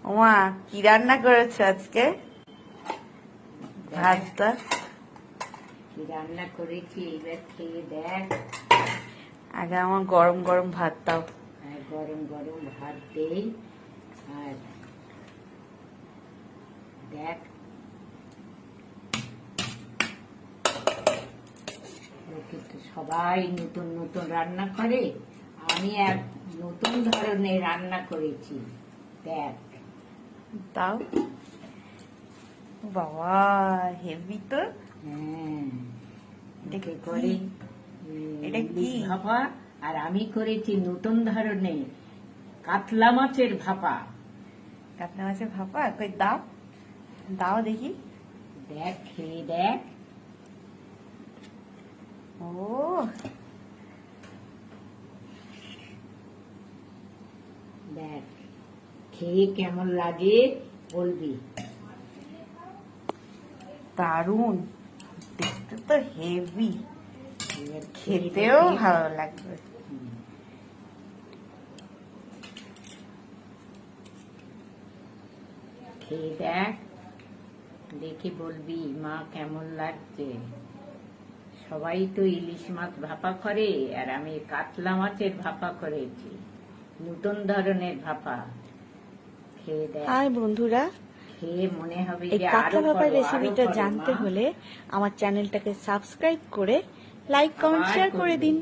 ওমা কি রান্না করেছো আজকে? ভাতটা কি রান্না করেছি এবার খেয়ে দেখ। আগে আমার গরম গরম ভাত দাও। আর গরম গরম ভাত দেই আর দেখ কিন্তু সবাই নতুন নতুন রান্না করে, আমি এক নতুন ধরনের রান্না করেছি দেখ। দাও বাবা, হেভি তো। হ্যাঁ এটা একে কি? করে এটা কি? ইলিশ ভাপা। আর আমি করেছি নতুন ধরনের কাতলা মাছের ভাপা। কাতলা মাছের ভাপা কই দাও, দাও দেখি। দেখ খেয়ে দেখ। ও দেখ খেয়ে কেমন লাগে বলবি। দারুন, দেখতে তো হেভি, এবার খেতেও দেখি। ভালো লাগবে। খেয়ে দেখ, দেখে বলবি মা কেমন লাগছে। সবাই তো ইলিশ মাছ ভাপা করে আর আমি কাতলা মাছের ভাপা করেছি, নতুন ধরনের ভাপা। খেয়ে দেখ, হাই বন্ধুরা, খেয়ে মনে হবে এই যে কাতলা আরো ভাপার করো, আরো রেসিপিটা করো জানতে মা। হলে আমার চ্যানেলটাকে সাবস্ক্রাইব করে লাইক কমেন্ট আবার শেয়ার করে করবে। দিন।